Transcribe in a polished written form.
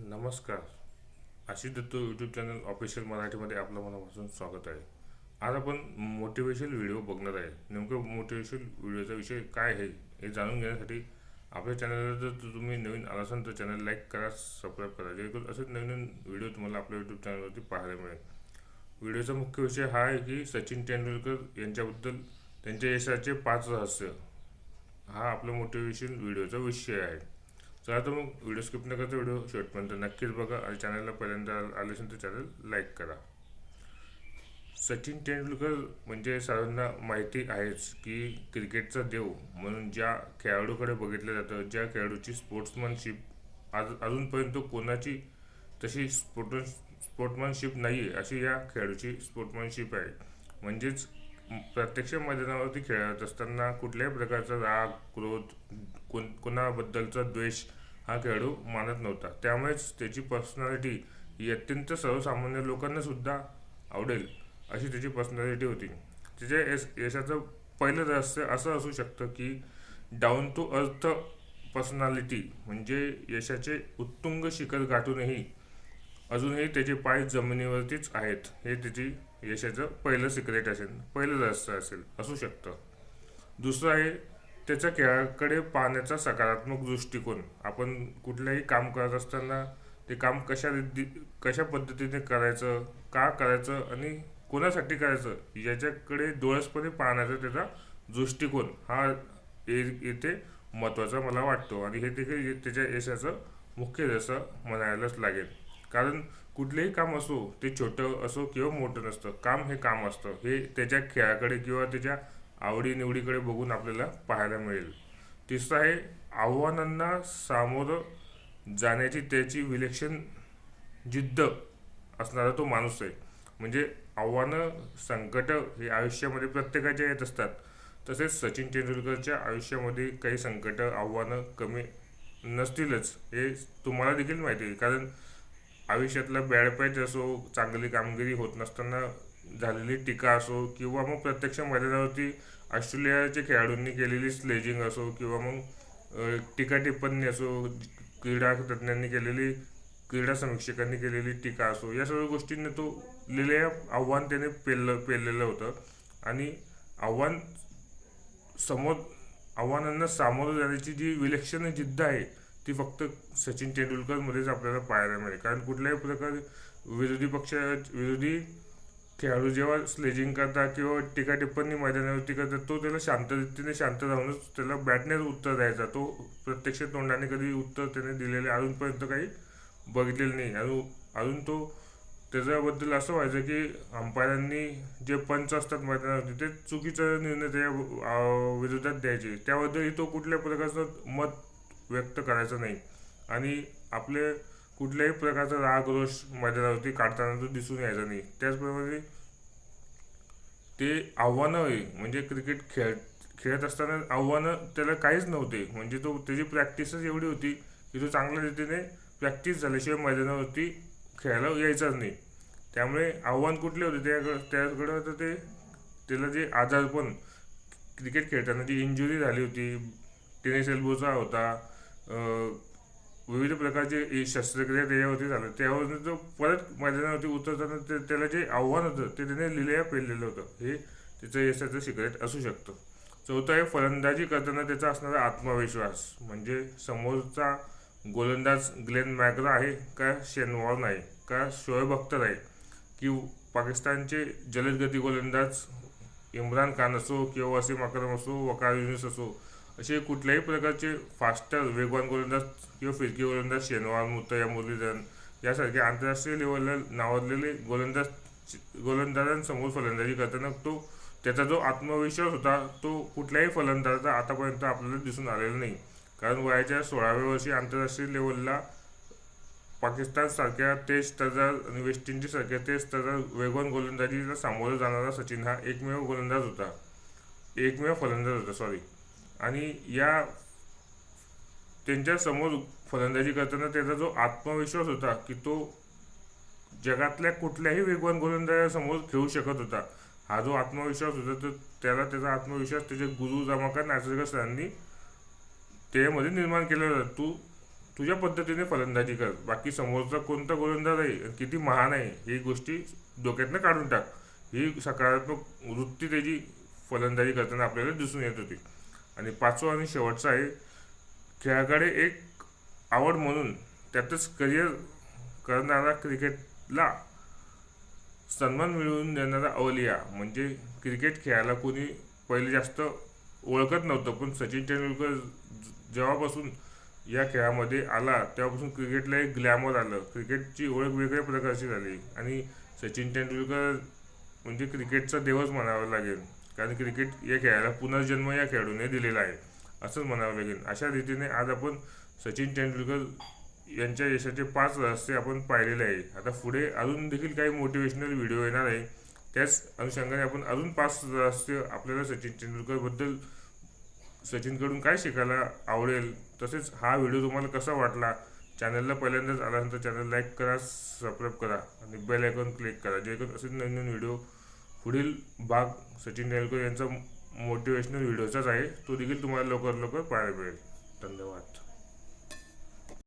नमस्कार. Ashish Datta YouTube channel official मराठीमध्ये आपलं मनापासून स्वागत आहे. आज आपण मोटिवेशनल व्हिडिओ बघणार आहे. नेमकं मोटिवेशनल व्हिडिओचा विषय काय आहे हे जाणून घेण्यासाठी आपल्या चॅनलला जर तुम्ही नवीन आला असाल तर चॅनल लाईक करा, सबस्क्राईब करा, जेणेकरून असेच नवीन व्हिडिओ तुम्हाला आपल्या यूट्यूब चॅनलवरती पाहायला मिळेल. व्हिडिओचा मुख्य विषय हा आहे की सचिन तेंडुलकर यांच्याबद्दल त्यांच्या यशाचे 5 रहस्य. हा आपला मोटिवेशन व्हिडिओचा विषय आहे. चला तर मग व्हिडिओ स्किप न करता व्हिडिओ शेवटपर्यंत नक्कीच बघा आणि चॅनलला पहिल्यांदा आले असेल तर चॅनल लाईक करा. सचिन तेंडुलकर म्हणजे सर्वांना माहिती आहेच की क्रिकेटचा देव म्हणून ज्या खेळाडूकडे बघितलं जातं, ज्या खेळाडूची स्पोर्ट्समनशिप अजूनपर्यंत कोणाची तशी स्पोर्ट्समनशिप नाही आहे, अशी या खेळाडूची स्पोर्ट्समनशिप आहे. म्हणजेच प्रत्यक्ष मैदानावरती खेळत असताना कुठल्याही प्रकारचा राग, क्रोध, कोणाबद्दलचा द्वेष हा खेळाडू मानत नव्हता. त्यामुळेच त्याची पर्सनॅलिटी ही अत्यंत सर्वसामान्य लोकांना सुद्धा आवडेल अशी त्याची पर्सनॅलिटी होती. त्याच्या यशाचं पहिलं रहस्य असं असू शकतं की डाऊन टू अर्थ पर्सनॅलिटी. म्हणजे यशाचे उत्तुंग शिखर गाठूनही अजूनही त्याचे पाय जमिनीवरतीच आहेत, हे त्याची यशाचं पहिलं सिक्रेट असेल, पहिलं रहस्य असू शकतं. दुसरं आहे त्याच्या खेळाकडे पाहण्याचा सकारात्मक दृष्टिकोन. आपण कुठलंही काम करत असताना ते काम कशा पद्धतीने करायचं, का करायचं आणि कोणासाठी करायचं याच्याकडे डोळसपणे पाहण्याचा त्याचा दृष्टिकोन हा येथे महत्त्वाचा मला वाटतो. आणि हे देखील त्याच्या यशाचं मुख्य रहस्य म्हणायलाच लागेल. कारण कुठलेही काम असो, ते छोटं असो किंवा मोठं नसतं, काम हे काम असतं. हे त्याच्या खेळाकडे किंवा त्याच्या आवडीनिवडीकडे बघून आपल्याला पाहायला मिळेल. तिसरं आहे आव्हानांना सामोरं जाण्याची त्याची विलक्षण जिद्द असणारा तो माणूस आहे. म्हणजे आव्हानं, संकट हे आयुष्यामध्ये प्रत्येकाच्या येत असतात. तसेच सचिन तेंडुलकरच्या आयुष्यामध्ये काही संकट, आव्हानं कमी नसतीलच हे तुम्हाला देखील माहिती आहे. कारण आयुष्यातला बॅड पॅच असो, चांगली कामगिरी होत नसताना झालेली टीका असो किंवा मग प्रत्यक्ष मैदानावरती ऑस्ट्रेलियाच्या खेळाडूंनी केलेली स्लेजिंग असो किंवा मग टीका टिप्पणी असो, क्रीडा तज्ज्ञांनी केलेली, क्रीडा समीक्षकांनी केलेली टीका असो, या सर्व गोष्टींनी तो लिहिलेलं आव्हान त्याने पेललेलं होतं. आणि आव्हानांना सामोरं जाण्याची जी विलक्षण जिद्द आहे ती फक्त सचिन तेंडुलकरमध्येच आपल्याला पाहायला मिळेल. कारण कुठल्याही प्रकारे विरोधी खेळाडू जेव्हा स्लेजिंग करतात किंवा टीका टिप्पणी मैदानावरती करतात, तो त्याला शांत राहूनच त्याला बॅटनेच उत्तर द्यायचा. तो प्रत्यक्ष तोंडाने कधी उत्तर त्याने दिलेले अजूनपर्यंत काही बघितलेलं नाही. अजून तो त्याच्याबद्दल असं व्हायचं की अंपायरांनी जे पंच असतात मैदानावरती ते चुकीचा निर्णय त्या विरोधात द्यायचे, त्याबद्दलही तो कुठल्या प्रकारचं मत व्यक्त करायचं नाही. आणि आपले कुठल्याही प्रकारचा राग रोष मैदानावरती काढताना तो दिसून यायचा नाही. त्याचप्रमाणे ते आव्हानं आहे, म्हणजे क्रिकेट खेळत असताना आव्हानं त्याला काहीच नव्हते. म्हणजे त्याची प्रॅक्टिसच एवढी होती की तो चांगल्या रीतीने प्रॅक्टिस झाल्याशिवाय मैदानावरती खेळायला यायचाच नाही. त्यामुळे आव्हान कुठले होते त्याकडं होतं ते त्याला जे आजारपण, क्रिकेट खेळताना जी इंजुरी झाली होती, टेनिस एल्बोचा होता, विविध प्रकारचे शस्त्रक्रिया त्याच्यावरती झालं, त्यावरून तो परत मैदानावरती उतरताना त्याला जे आव्हान होतं ते त्याने लिहिलेलं पेललेलं होतं. हे त्याचं यशाचं सिक्रेट असू शकतं. चौथं आहे फलंदाजी करताना त्याचा असणारा आत्मविश्वास. म्हणजे समोरचा गोलंदाज ग्लेन मॅकग्रा आहे का शेन वॉर्न आहे का शोएब अख्तर आहे की पाकिस्तानचे जलदगती गोलंदाज इम्रान खान असो किंवा वसीम अक्रम असो, वकार युनिस असो, असे कुठल्याही प्रकारचे फास्टर वेगवान गोलंदाज किंवा फिरकी गोलंदाज शेन वॉर्न, मुत्तैया मुरलीधरन यासारखे आंतरराष्ट्रीय लेवलला नावाजलेले गोलंदाजांसमोर फलंदाजी करताना त्याचा जो आत्मविश्वास होता तो कुठल्याही फलंदाजाचा आतापर्यंत आपल्याला दिसून आलेला नाही. कारण वयाच्या 16व्या वर्षी आंतरराष्ट्रीय लेवलला पाकिस्तानसारख्या तेज स्टर्जर आणि वेस्ट इंडिजसारख्या तेज स्टर्जर वेगवान गोलंदाजीला सामोरं जाणारा सचिन हा एकमेव फलंदाज होता. आणि त्यांच्या समोर फलंदाजी करताना त्याचा जो आत्मविश्वास होता की तो जगातल्या कुठल्याही वेगवान गोलंदाजासमोर खेळू शकत होता. हा जो आत्मविश्वास होता तर त्याचा आत्मविश्वास त्याचे गुरु रमाकांत आचरेकर सरांनी त्यामध्ये निर्माण केलेला होता. तुझ्या पद्धतीने फलंदाजी कर. बाकी समोरचा कोणता गोलंदाज आहे, किती महान आहे, ही गोष्टी डोक्यातनं काढून टाक. ही सकारात्मक वृत्ती त्याची फलंदाजी करताना आपल्याला दिसून येत होती. आणि पाचवा आणि शेवटचा आहे, खेळाकडे एक आवड म्हणून त्यातच करिअर करणारा क्रिकेटला सन्मान मिळवून देणारा अवलिया. म्हणजे क्रिकेट खेळायला कोणी पहिले जास्त ओळखत नव्हतं, पण सचिन तेंडुलकर जेव्हापासून या खेळामध्ये आला तेव्हापासून क्रिकेटला एक ग्लॅमर आलं. क्रिकेटची ओळख वेगळ्या प्रकारची झाली आणि सचिन तेंडुलकर म्हणजे क्रिकेटचा देवच म्हणावा लागेल. कारण क्रिकेट या खेळाला पुनर्जन्म या खेळाडूने दिलेला आहे असंच म्हणावं लागेल. अशा रीतीने आज आपण सचिन तेंडुलकर यांच्या यशाचे 5 रहस्य आपण पाहिलेले आहे. आता पुढे अजून देखील काही मोटिवेशनल व्हिडिओ येणार आहे. त्याच अनुषंगाने आपण अजून 5 रहस्य आपल्याला सचिन तेंडुलकरबद्दल सचिनकडून काय शिकायला आवडेल. तसेच हा व्हिडिओ तुम्हाला कसा वाटला, चॅनलला पहिल्यांदाच आल्यानंतर चॅनल लाईक करा, सबस्क्राईब करा आणि बेल आयकॉन क्लिक करा, जेणेकरून असे नवीन व्हिडिओ पुढील भाग सचिन तेंडुलकर यांचा मोटिवेशनल व्हिडिओचाच आहे, तो देखील तुम्हाला लवकर पाहायला मिळेल. धन्यवाद.